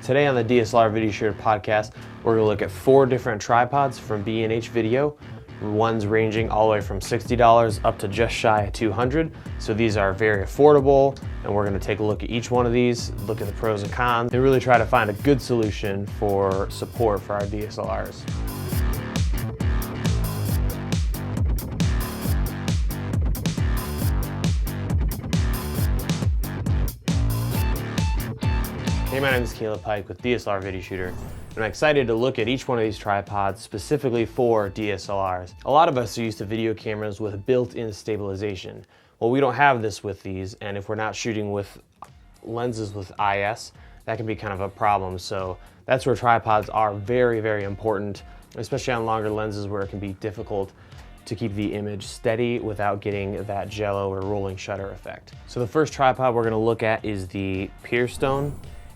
Today on the DSLR Video Shooter podcast, we're going to look at 4 different tripods from B&H Video. One's ranging all the way from $60 up to just shy of $200. So these are very affordable, and we're going to take a look at each one of these, look at the pros and cons, and really try to find a good solution for support for our DSLRs. Hey, my name is Caleb Pike with DSLR Video Shooter, and I'm excited to look at each one of these tripods specifically for DSLRs. A lot of us are used to video cameras with built-in stabilization. Well, we don't have this with these, and if we're not shooting with lenses with IS, that can be kind of a problem. So that's where tripods are very, very important, especially on longer lenses where it can be difficult to keep the image steady without getting that jello or rolling shutter effect. So the first tripod we're gonna look at is the PierStone.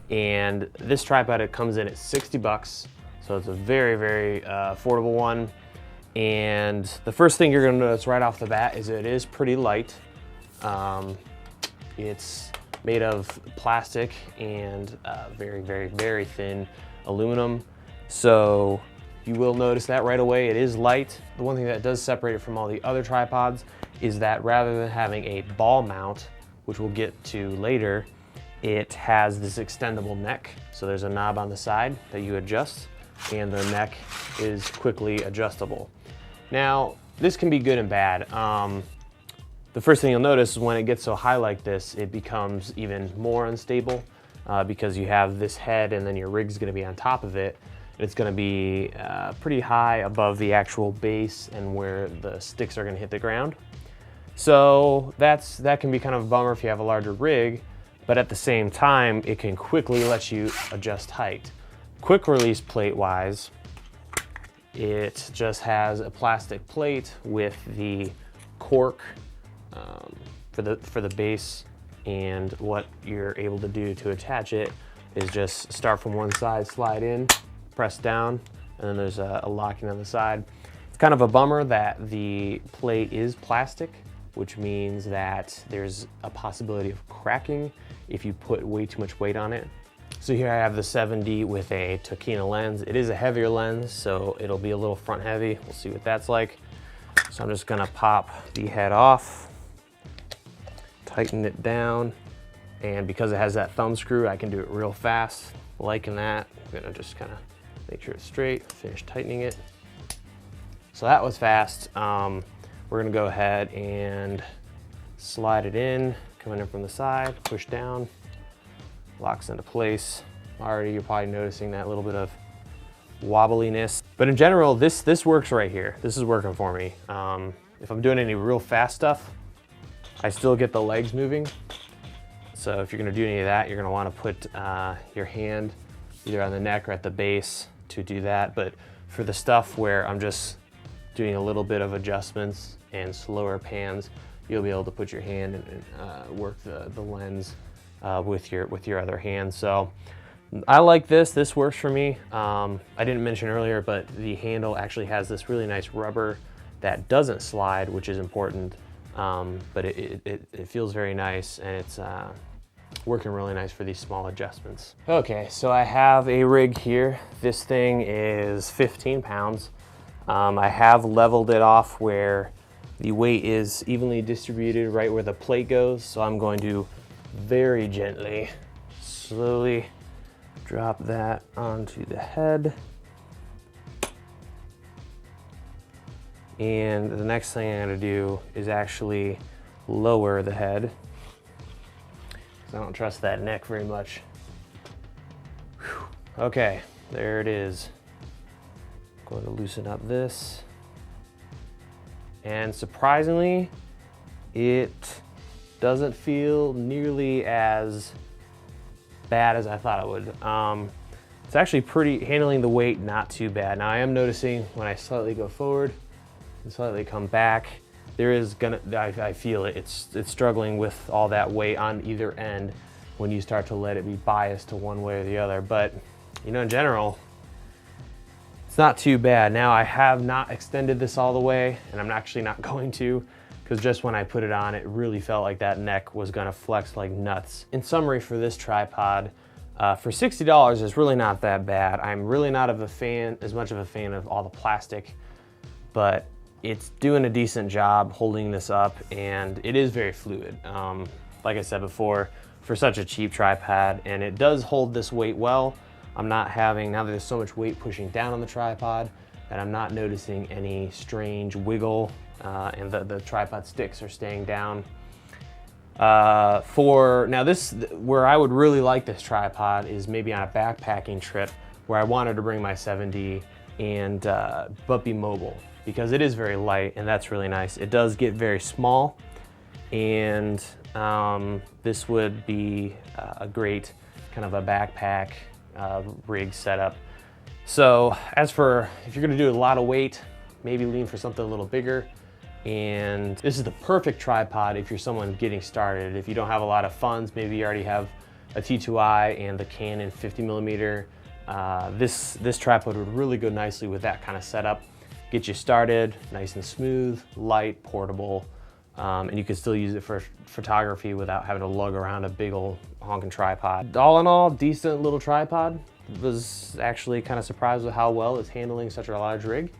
And this tripod, it comes in at 60 bucks. So it's a very, very affordable one. And the first thing you're gonna notice right off the bat is it is pretty light. It's made of plastic and very, very, very thin aluminum. So you will notice that right away, it is light. The one thing that does separate it from all the other tripods is that rather than having a ball mount, which we'll get to later, it has this extendable neck. So there's a knob on the side that you adjust, and the neck is quickly adjustable. Now, this can be good and bad. The first thing you'll notice is when it gets so high like this, it becomes even more unstable because you have this head and then your rig's gonna be on top of it. It's gonna be pretty high above the actual base and where the sticks are gonna hit the ground. So that can be kind of a bummer if you have a larger rig. But at the same time, it can quickly let you adjust height. Quick release plate wise, it just has a plastic plate with the cork for the base, and what you're able to do to attach it is just start from one side, slide in, press down, and then there's a locking on the side. It's kind of a bummer that the plate is plastic, which means that there's a possibility of cracking if you put way too much weight on it. So here I have the 7D with a Tokina lens. It is a heavier lens, so it'll be a little front heavy. We'll see what that's like. So I'm just gonna pop the head off, tighten it down, and because it has that thumb screw, I can do it real fast. Liking that, I'm gonna just kind of make sure it's straight, finish tightening it. So that was fast. We're gonna go ahead and slide it in, coming in from the side, push down, locks into place. Already you're probably noticing that little bit of wobbliness. But in general, this works right here. This is working for me. If I'm doing any real fast stuff, I still get the legs moving. So if you're gonna do any of that, you're gonna wanna put your hand either on the neck or at the base to do that. But for the stuff where I'm just doing a little bit of adjustments and slower pans, you'll be able to put your hand and work the lens with your other hand. So I like this. This works for me. I didn't mention earlier, but the handle actually has this really nice rubber that doesn't slide, which is important. But it feels very nice, and it's working really nice for these small adjustments. Okay, so I have a rig here. This thing is 15 pounds. I have leveled it off where the weight is evenly distributed right where the plate goes. So I'm going to very gently, slowly drop that onto the head. And the next thing I'm gonna do is actually lower the head, because I don't trust that neck very much. Whew. Okay, there it is. Going to loosen up this, and surprisingly, it doesn't feel nearly as bad as I thought it would. It's actually handling the weight not too bad. Now I am noticing when I slightly go forward and slightly come back, I feel it. It's struggling with all that weight on either end when you start to let it be biased to one way or the other. But you know, in general, it's not too bad. Now I have not extended this all the way, and I'm actually not going to, because just when I put it on, it really felt like that neck was gonna flex like nuts. In summary for this tripod, For $60, it's really not that bad. I'm really not as much of a fan of all the plastic, but it's doing a decent job holding this up, and it is very fluid. Like I said before, for such a cheap tripod, and it does hold this weight well. I'm not having, now that there's so much weight pushing down on the tripod, that I'm not noticing any strange wiggle, and the tripod sticks are staying down. Now where I would really like this tripod is maybe on a backpacking trip where I wanted to bring my 7D and but be mobile, because it is very light, and that's really nice. It does get very small, and this would be a great kind of a backpack rig setup. So as for if you're gonna do a lot of weight, maybe lean for something a little bigger. And this is the perfect tripod if you're someone getting started. If you don't have a lot of funds, maybe you already have a T2i and the Canon 50mm. This tripod would really go nicely with that kind of setup. Get you started, nice and smooth, light, portable, and you can still use it for photography without having to lug around a big old honking tripod. All in all, decent little tripod. Was actually kind of surprised with how well it's handling such a large rig.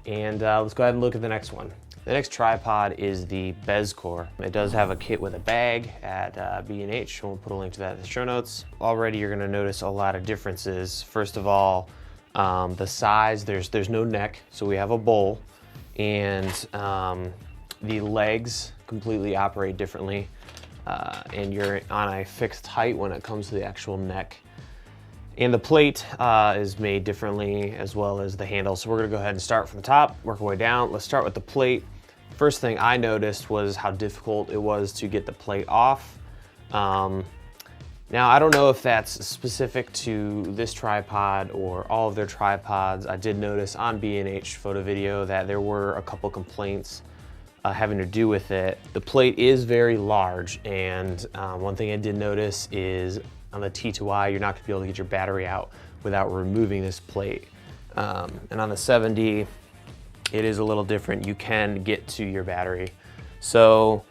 And let's go ahead and look at the next one. The next tripod is the Bestcore. It does have a kit with a bag at B&H. We'll put a link to that in the show notes. Already you're gonna notice a lot of differences. First of all, the size, there's no neck, so we have a bowl, and the legs completely operate differently, and you're on a fixed height when it comes to the actual neck. And the plate is made differently, as well as the handle. So we're gonna go ahead and start from the top, work our way down. Let's start with the plate. First thing I noticed was how difficult it was to get the plate off. Now, I don't know if that's specific to this tripod or all of their tripods. I did notice on B&H Photo Video that there were a couple complaints having to do with it. The plate is very large, and one thing I did notice is on the T2i, you're not gonna be able to get your battery out without removing this plate. And on the 7D, it is a little different. You can get to your battery. So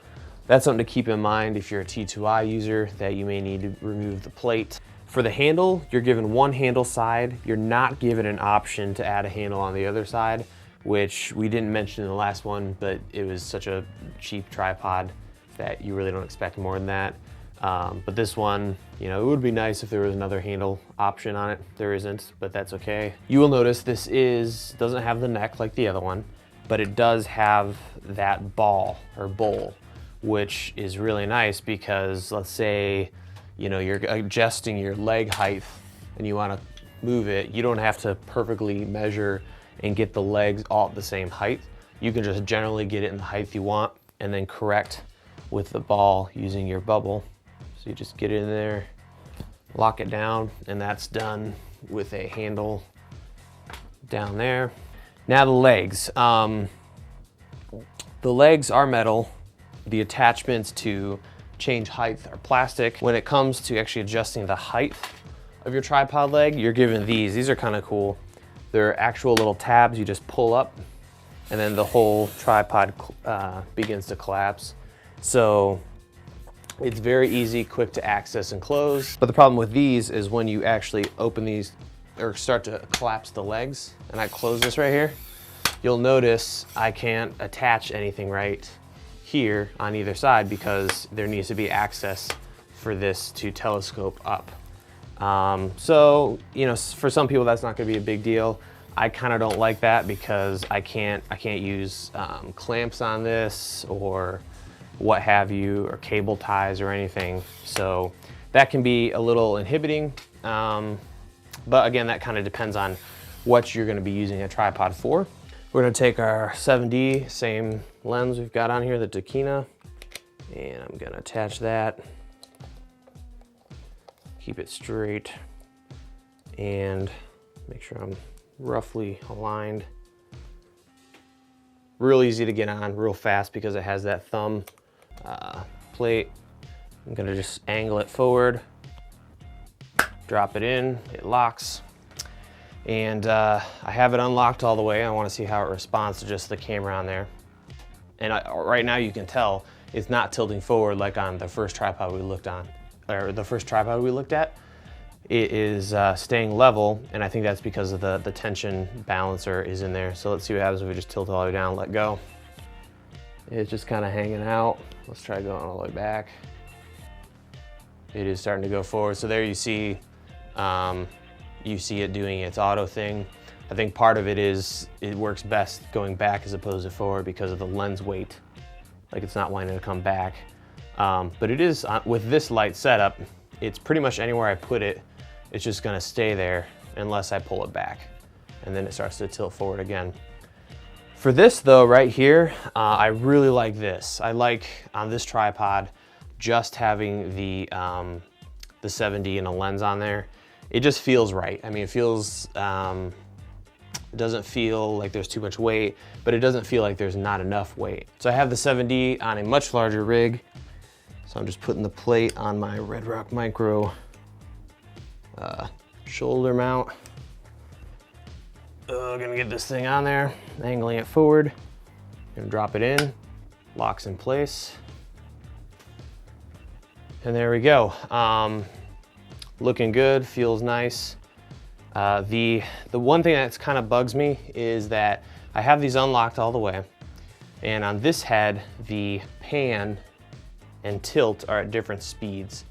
that's something to keep in mind if you're a T2i user, that you may need to remove the plate. For the handle, you're given one handle side. You're not given an option to add a handle on the other side, which we didn't mention in the last one, but it was such a cheap tripod that you really don't expect more than that. But this one, you know, it would be nice if there was another handle option on it. There isn't, but that's okay. You will notice this doesn't have the neck like the other one, but it does have that ball or bowl, which is really nice because let's say, you know, you're adjusting your leg height and you want to move it. You don't have to perfectly measure and get the legs all at the same height. You can just generally get it in the height you want and then correct with the ball using your bubble. So you just get it in there, lock it down, and that's done with a handle down there. Now the legs. The legs are metal. The attachments to change height are plastic. When it comes to actually adjusting the height of your tripod leg, you're given these. These are kind of cool. They're actual little tabs you just pull up, and then the whole tripod begins to collapse. So it's very easy, quick to access and close. But the problem with these is when you actually open these or start to collapse the legs, and I close this right here, you'll notice I can't attach anything right here on either side because there needs to be access for this to telescope up. So, you know, for some people that's not gonna be a big deal. I kind of don't like that because I can't use clamps on this or what have you, or cable ties or anything. So that can be a little inhibiting. But again, that kind of depends on what you're gonna be using a tripod for. We're gonna take our 7D, same lens we've got on here, the Takina, and I'm gonna attach that. Keep it straight and make sure I'm roughly aligned. Real easy to get on, real fast because it has that thumb plate. I'm gonna just angle it forward, drop it in, it locks. And I have it unlocked all the way. I wanna see how it responds to just the camera on there. And right now you can tell it's not tilting forward like on the first tripod we looked at. it is staying level, and I think that's because of the tension balancer is in there. So let's see what happens if we just tilt it all the way down and let go. It's just kind of hanging out. Let's try going all the way back. It is starting to go forward. So there you see it doing its auto thing. I think part of it is it works best going back as opposed to forward because of the lens weight. Like it's not wanting to come back. But it is, with this light setup, it's pretty much anywhere I put it, it's just gonna stay there unless I pull it back. And then it starts to tilt forward again. For this though, right here, I really like this. I like, on this tripod, just having the 7D and a lens on there. It just feels right. I mean, it feels, it doesn't feel like there's too much weight, but it doesn't feel like there's not enough weight. So I have the 7D on a much larger rig. So I'm just putting the plate on my Red Rock Micro shoulder mount. Gonna get this thing on there, angling it forward, gonna drop it in, locks in place. And there we go. Looking good, feels nice. The one thing that's kind of bugs me is that I have these unlocked all the way, and on this head, the pan and tilt are at different speeds.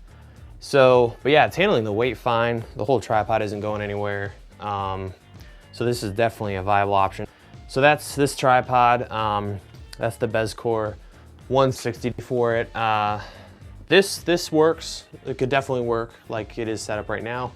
So, but yeah, it's handling the weight fine. The whole tripod isn't going anywhere. So this is definitely a viable option. So that's this tripod. That's the Bestcore 160 for it. This works. It could definitely work like it is set up right now.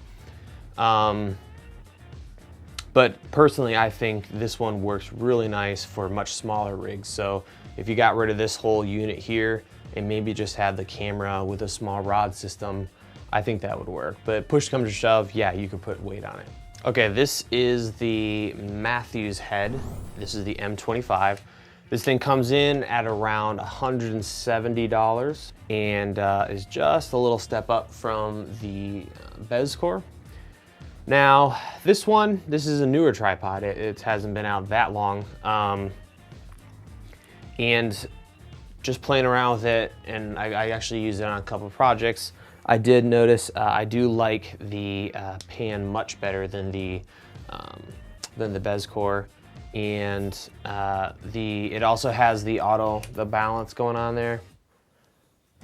But personally, I think this one works really nice for much smaller rigs. So if you got rid of this whole unit here and maybe just had the camera with a small rod system, I think that would work. But push comes to shove, yeah, you could put weight on it. Okay, this is the Matthews head. This is the M25. This thing comes in at around $170 and is just a little step up from the Bestcore. Now, this is a newer tripod. It hasn't been out that long. And just playing around with it, and I actually used it on a couple of projects, I did notice I do like the pan much better than the Bestcore. And it also has the balance going on there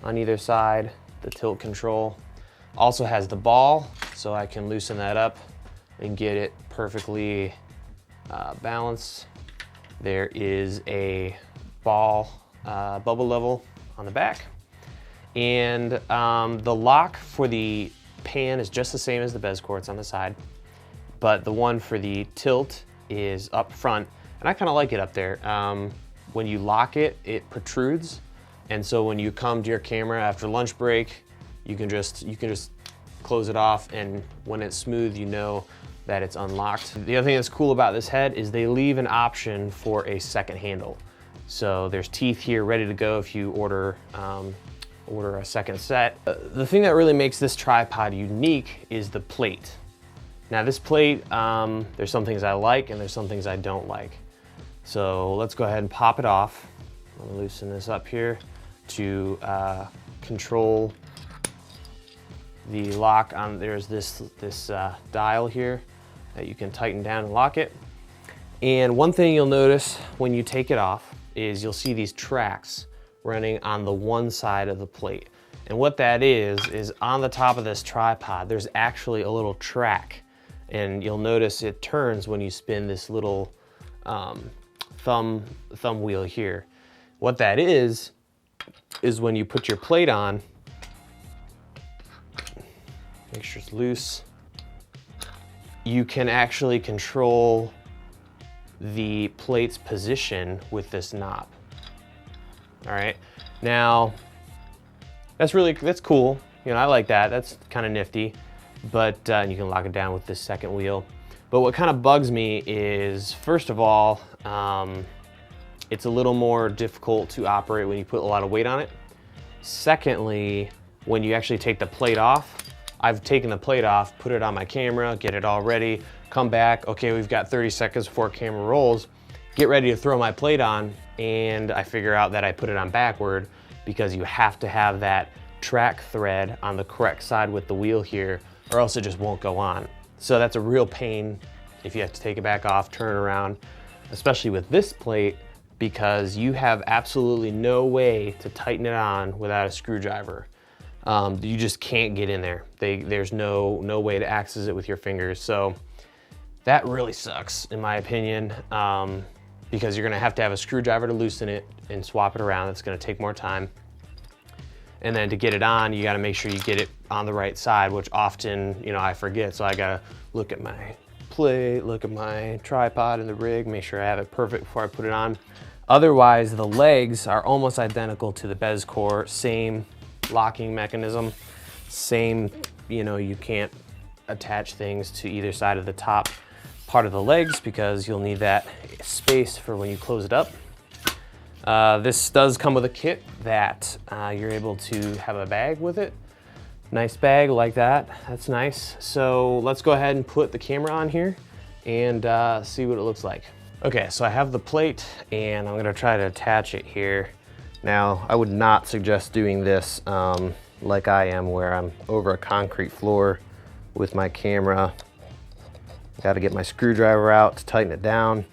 on either side, the tilt control. Also has the ball, so I can loosen that up and get it perfectly balanced. There is a ball bubble level on the back. And the lock for the pan is just the same as the Bestcore, it's on the side. But the one for the tilt is up front, and I kind of like it up there. When you lock it, it protrudes, and so when you come to your camera after lunch break, you can just close it off, and when it's smooth, you know that it's unlocked. The other thing that's cool about this head is they leave an option for a second handle. So there's teeth here ready to go if you order a second set. The thing that really makes this tripod unique is the plate. Now this plate, there's some things I like and there's some things I don't like. So let's go ahead and pop it off. I'm gonna loosen this up here to control the lock on. There's this dial here that you can tighten down and lock it. And one thing you'll notice when you take it off is you'll see these tracks running on the one side of the plate. And what that is on the top of this tripod, there's actually a little track. And you'll notice it turns when you spin this little thumb wheel here. What that is when you put your plate on, make sure it's loose, you can actually control the plate's position with this knob. All right, now that's cool. You know, I like that. That's kind of nifty. But you can lock it down with this second wheel. But what kind of bugs me is, first of all, it's a little more difficult to operate when you put a lot of weight on it. Secondly, when you actually take the plate off, I've taken the plate off, put it on my camera, get it all ready, come back, okay, we've got 30 seconds before camera rolls, get ready to throw my plate on, and I figure out that I put it on backward because you have to have that track thread on the correct side with the wheel here or else it just won't go on. So that's a real pain if you have to take it back off, turn it around, especially with this plate, because you have absolutely no way to tighten it on without a screwdriver. You just can't get in there. There's no way to access it with your fingers. So that really sucks, in my opinion, because you're gonna have to have a screwdriver to loosen it and swap it around. It's gonna take more time. And then to get it on, you gotta make sure you get it on the right side, which often, I forget. So I gotta look at my plate, look at my tripod and the rig, make sure I have it perfect before I put it on. Otherwise, the legs are almost identical to the Bestcore, same locking mechanism, same, you can't attach things to either side of the top part of the legs because you'll need that space for when you close it up. This does come with a kit that you're able to have a bag with it. Nice bag like that, that's nice. So let's go ahead and put the camera on here and see what it looks like. Okay, so I have the plate and I'm gonna try to attach it here. Now, I would not suggest doing this like I am, where I'm over a concrete floor with my camera. Gotta get my screwdriver out to tighten it down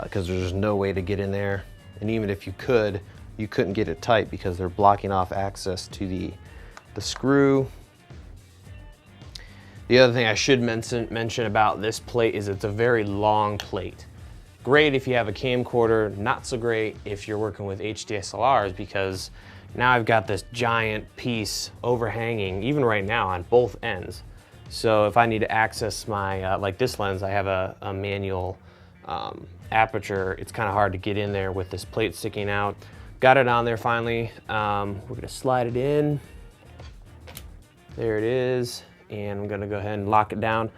because there's no way to get in there. And even if you could, you couldn't get it tight because they're blocking off access to the screw. The other thing I should mention about this plate is it's a very long plate. Great if you have a camcorder, not so great if you're working with HDSLRs, because now I've got this giant piece overhanging, even right now, on both ends. So if I need to access my, like this lens, I have a manual aperture. It's kind of hard to get in there with this plate sticking out. Got it on there finally. We're gonna slide it in. There it is. And I'm gonna go ahead and lock it down.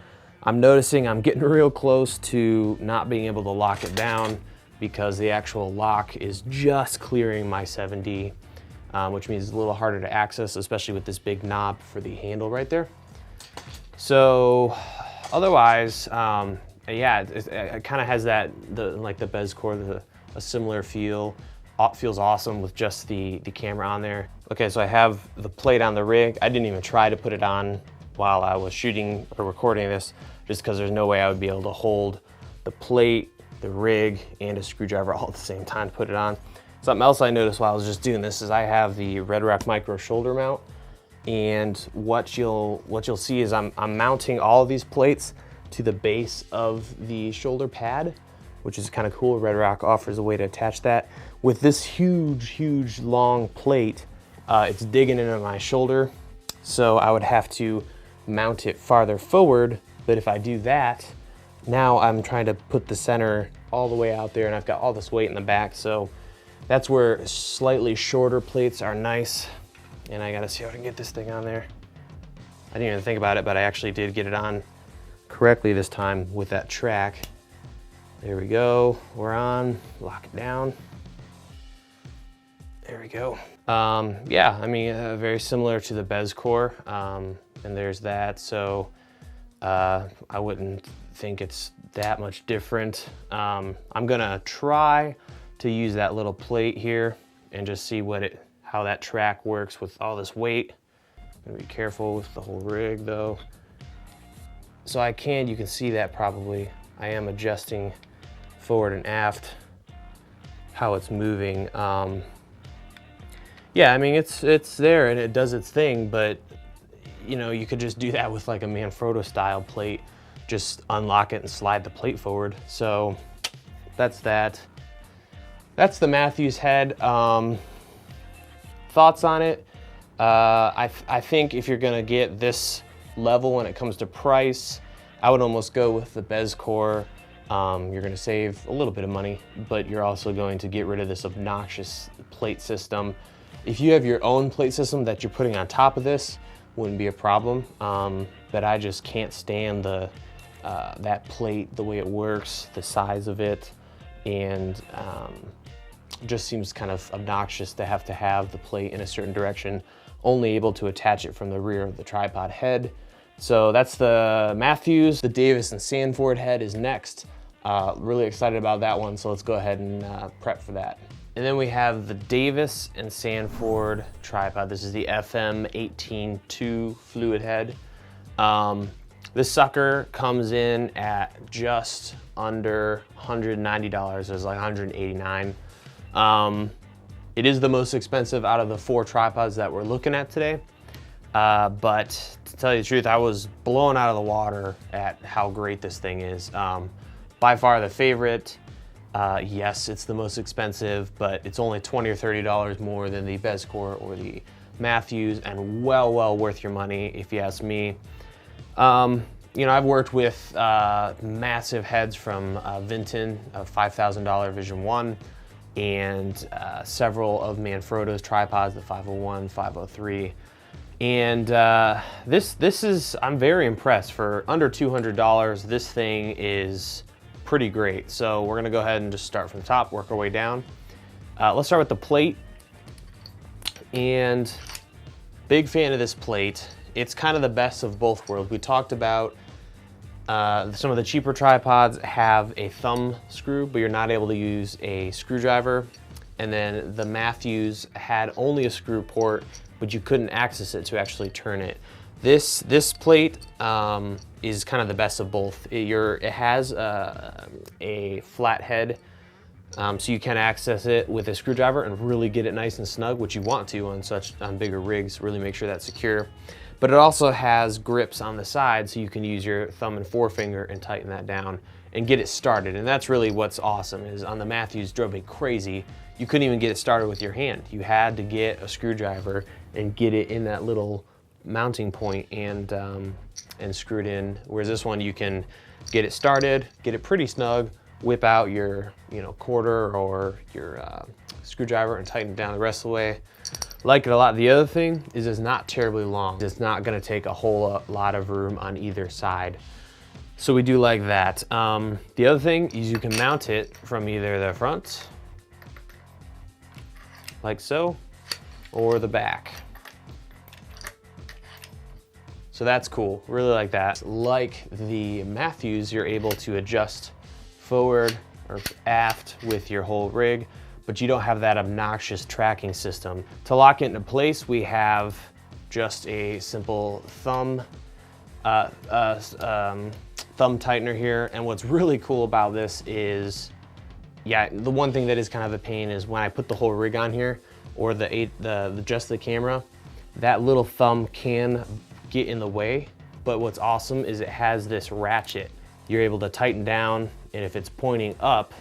I'm noticing I'm getting real close to not being able to lock it down because the actual lock is just clearing my 7D, which means it's a little harder to access, especially with this big knob for the handle right there. So otherwise, yeah, it kind of has that, like the Bestcore, a similar feel. Feels awesome with just the camera on there. Okay, so I have the plate on the rig. I didn't even try to put it on while I was shooting or recording this, just because there's no way I would be able to hold the plate, the rig, and a screwdriver all at the same time to put it on. Something else I noticed while I was just doing this is I have the Red Rock Micro shoulder mount, and what you'll see is I'm mounting all of these plates to the base of the shoulder pad, which is kind of cool. Red Rock offers a way to attach that. With this huge long plate, it's digging into my shoulder, so I would have to mount it farther forward. But if I do that, now I'm trying to put the center all the way out there and I've got all this weight in the back. So that's where slightly shorter plates are nice. And I gotta see how I can get this thing on there. I didn't even think about it, but I actually did get it on correctly this time with that track. There we go, we're on, lock it down. There we go. Yeah, I mean, very similar to the Bestcore, and there's that. So I wouldn't think it's that much different. I'm gonna try to use that little plate here and just see how that track works with all this weight. I'm gonna be careful with the whole rig though. So you can see that probably. I am adjusting forward and aft how it's moving. Yeah, I mean, it's there and it does its thing, but you could just do that with like a Manfrotto style plate. Just unlock it and slide the plate forward. So that's that. That's the Matthews head. Thoughts on it? I think if you're gonna get this level when it comes to price, I would almost go with the Bestcore. You're gonna save a little bit of money, but you're also going to get rid of this obnoxious plate system. If you have your own plate system that you're putting on top of this, wouldn't be a problem. But I just can't stand that plate, the way it works, the size of it, and it just seems kind of obnoxious to have the plate in a certain direction, only able to attach it from the rear of the tripod head. So that's the Matthews. The Davis and Sanford head is next. Really excited about that one, so let's go ahead and prep for that. And then we have the Davis and Sanford tripod. This is the FM 18-2 fluid head. This sucker comes in at just under $190. It's like $189. It is the most expensive out of the 4 tripods that we're looking at today. But to tell you the truth, I was blown out of the water at how great this thing is. By far the favorite. Yes, it's the most expensive, but it's only $20 or $30 more than the Bestcore or the Matthews, and well worth your money if you ask me. You know, I've worked with massive heads from Vinton, a $5,000 Vision 1, and several of Manfrotto's tripods, the 501, 503. And this is, I'm very impressed. For under $200, this thing is pretty great. So we're gonna go ahead and just start from the top, work our way down. Let's start with the plate. And big fan of this plate. It's kind of the best of both worlds. We talked about some of the cheaper tripods have a thumb screw, but you're not able to use a screwdriver. And then the Matthews had only a screw port, but you couldn't access it to actually turn it. This plate is kind of the best of both. It has a flat head, so you can access it with a screwdriver and really get it nice and snug, which you want to on bigger rigs, really make sure that's secure. But it also has grips on the side, so you can use your thumb and forefinger and tighten that down and get it started. And that's really what's awesome, is on the Matthews, drove me crazy. You couldn't even get it started with your hand. You had to get a screwdriver and get it in that little mounting point and screw it in. Whereas this one, you can get it started, get it pretty snug, whip out your quarter or your screwdriver and tighten it down the rest of the way. Like it a lot. The other thing is it's not terribly long. It's not gonna take a whole lot of room on either side. So we do like that. The other thing is you can mount it from either the front, like so, or the back. So that's cool, really like that. Like the Matthews, you're able to adjust forward or aft with your whole rig, but you don't have that obnoxious tracking system. To lock it into place, we have just a simple thumb tightener here. And what's really cool about this is, yeah, the one thing that is kind of a pain is when I put the whole rig on here, or just the camera, that little thumb can get in the way. But what's awesome is it has this ratchet. You're able to tighten down, and if it's pointing up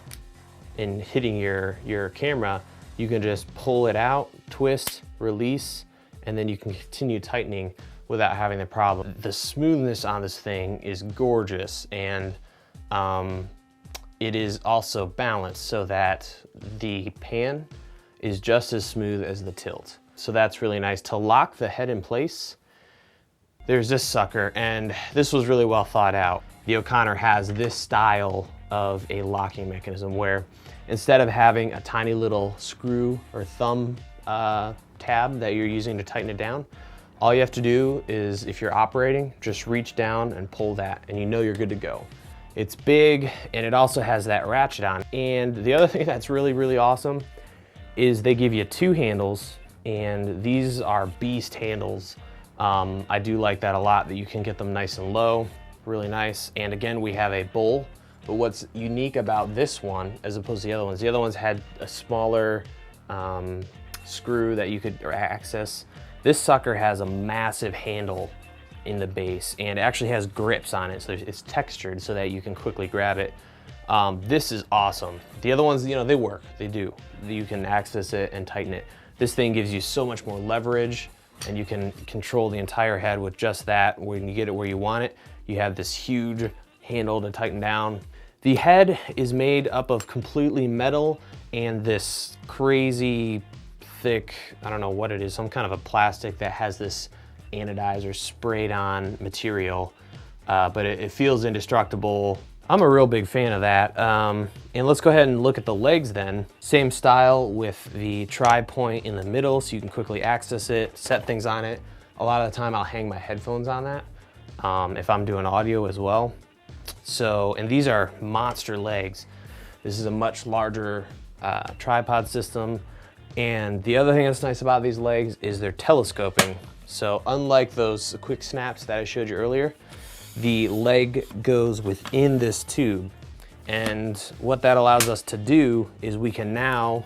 and hitting your camera, you can just pull it out, twist, release, and then you can continue tightening without having the problem. The smoothness on this thing is gorgeous, and it is also balanced so that the pan is just as smooth as the tilt. So that's really nice. To lock the head in place, there's this sucker, and this was really well thought out. The O'Connor has this style of a locking mechanism where instead of having a tiny little screw or thumb tab that you're using to tighten it down, all you have to do is, if you're operating, just reach down and pull that, and you know you're good to go. It's big, and it also has that ratchet on. And the other thing that's really awesome is they give you 2 handles, and these are beast handles. I do like that a lot, that you can get them nice and low, really nice. And again, we have a bowl. But what's unique about this one, as opposed to the other ones had a smaller screw that you could access. This sucker has a massive handle in the base, and it actually has grips on it, so it's textured so that you can quickly grab it. This is awesome. The other ones, they work, they do. You can access it and tighten it. This thing gives you so much more leverage, and you can control the entire head with just that. When you get it where you want it, you have this huge handle to tighten down. The head is made up of completely metal and this crazy thick, I don't know what it is, some kind of a plastic that has this anodized or sprayed on material, but it feels indestructible. I'm a real big fan of that. And let's go ahead and look at the legs then. Same style with the tri-point in the middle, so you can quickly access it, set things on it. A lot of the time I'll hang my headphones on that if I'm doing audio as well. So, and these are monster legs. This is a much larger tripod system. And the other thing that's nice about these legs is they're telescoping. So unlike those quick snaps that I showed you earlier, the leg goes within this tube. And what that allows us to do is we can now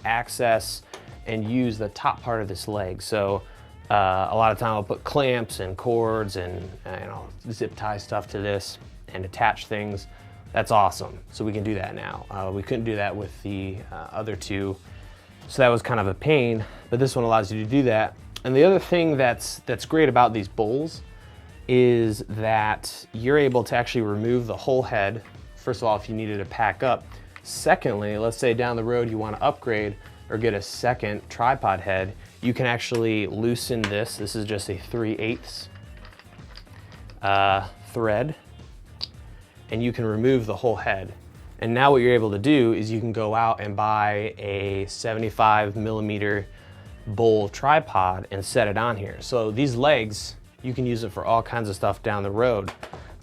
access and use the top part of this leg. So a lot of time I'll put clamps and cords and zip tie stuff to this and attach things. That's awesome. So we can do that now. We couldn't do that with the other two. So that was kind of a pain, but this one allows you to do that. And the other thing that's great about these bowls is that you're able to actually remove the whole head. First of all, if you needed to pack up. Secondly, let's say down the road you want to upgrade or get a second tripod head, you can actually loosen this. This is just a 3/8 thread, and you can remove the whole head. And now what you're able to do is you can go out and buy a 75mm bowl tripod and set it on here. So these legs, you can use it for all kinds of stuff down the road.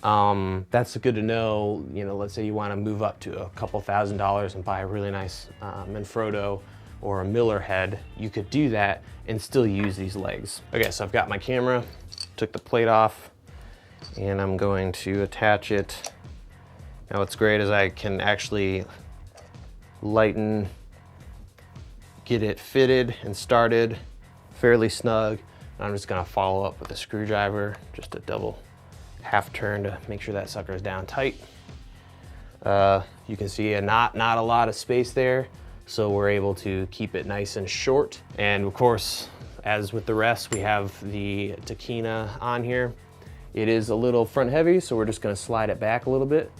That's good to know. Let's say you want to move up to a couple $1,000s and buy a really nice Manfrotto or a Miller head. You could do that and still use these legs. Okay, so I've got my camera, took the plate off, and I'm going to attach it. Now what's great is I can actually get it fitted and started fairly snug. I'm just gonna follow up with a screwdriver, just a double half turn to make sure that sucker is down tight. You can see not a lot of space there, so we're able to keep it nice and short. And of course, as with the rest, we have the taquina on here. It is a little front heavy, so we're just gonna slide it back a little bit.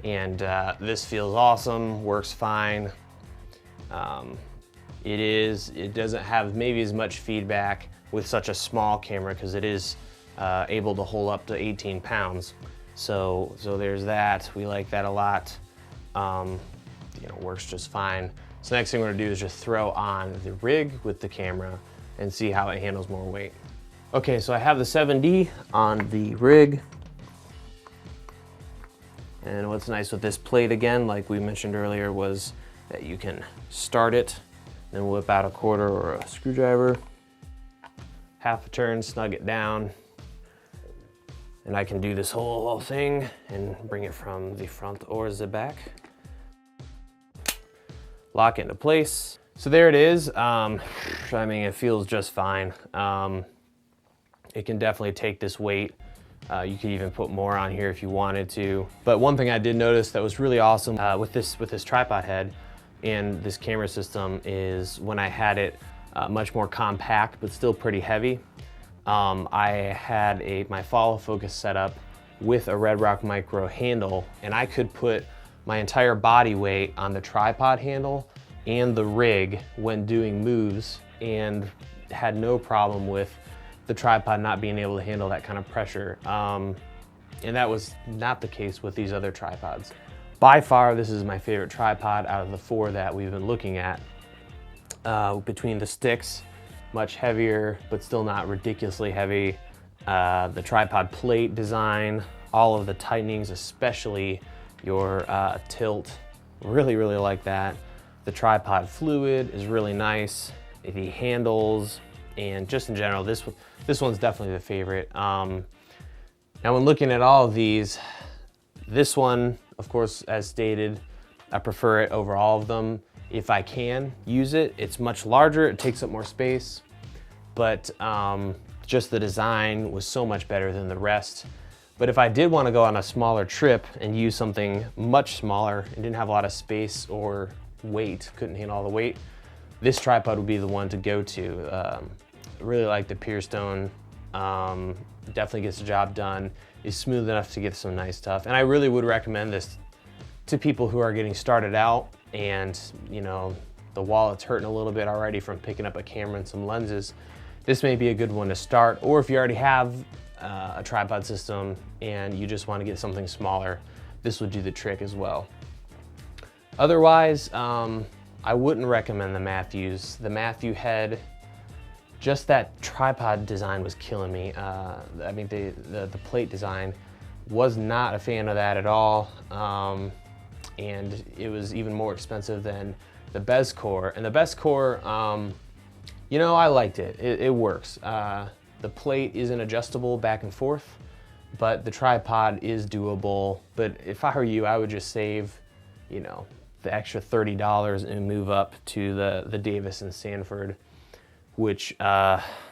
And this feels awesome, works fine. It doesn't have maybe as much feedback with such a small camera because it is able to hold up to 18 pounds. So there's that. We like that a lot. Works just fine. So next thing we're gonna do is just throw on the rig with the camera and see how it handles more weight. Okay, so I have the 7D on the rig. And what's nice with this plate, again, like we mentioned earlier, was that you can start it, then whip out a quarter or a screwdriver, half a turn, snug it down, and I can do this whole thing and bring it from the front or the back. Lock it into place. So there it is. I mean, it feels just fine. It can definitely take this weight. You could even put more on here if you wanted to. But one thing I did notice that was really awesome with this tripod head and this camera system is when I had it much more compact but still pretty heavy. I had my follow focus set up with a Red Rock Micro handle, and I could put my entire body weight on the tripod handle and the rig when doing moves, and had no problem with the tripod not being able to handle that kind of pressure. And that was not the case with these other tripods. By far, this is my favorite tripod out of the 4 that we've been looking at. Between the sticks, much heavier, but still not ridiculously heavy. The tripod plate design, all of the tightenings, especially your tilt, really like that. The tripod fluid is really nice. The handles, and just in general, this one's definitely the favorite. Now when looking at all of these, this one, of course, as stated, I prefer it over all of them. If I can use it, it's much larger, it takes up more space, but just the design was so much better than the rest. But if I did want to go on a smaller trip and use something much smaller and didn't have a lot of space or weight, couldn't handle all the weight, this tripod would be the one to go to. Really like the PierStone, definitely gets the job done, is smooth enough to get some nice stuff. And I really would recommend this to people who are getting started out and the wallet's hurting a little bit already from picking up a camera and some lenses. This may be a good one to start, or if you already have a tripod system and you just want to get something smaller, this would do the trick as well. Otherwise, I wouldn't recommend the Matthews. The Matthew head, just that tripod design was killing me. I mean, the plate design, was not a fan of that at all. And it was even more expensive than the Bestcore. And the Bestcore You know, I liked it. It works. The plate isn't adjustable back and forth, but the tripod is doable. But if I were you, I would just save, you know, the extra $30 and move up to the Davis and Sanford, which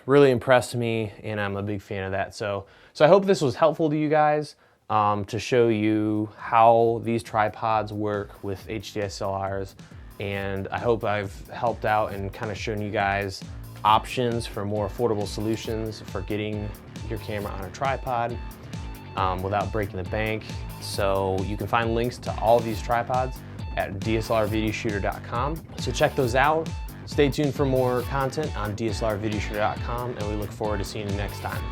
really impressed me, and I'm a big fan of that. So I hope this was helpful to you guys to show you how these tripods work with HDSLRs, and I hope I've helped out and kind of shown you guys options for more affordable solutions for getting your camera on a tripod without breaking the bank. So you can find links to all of these tripods at DSLRvideoshooter.com. So check those out. Stay tuned for more content on DSLRvideoshooter.com, and we look forward to seeing you next time.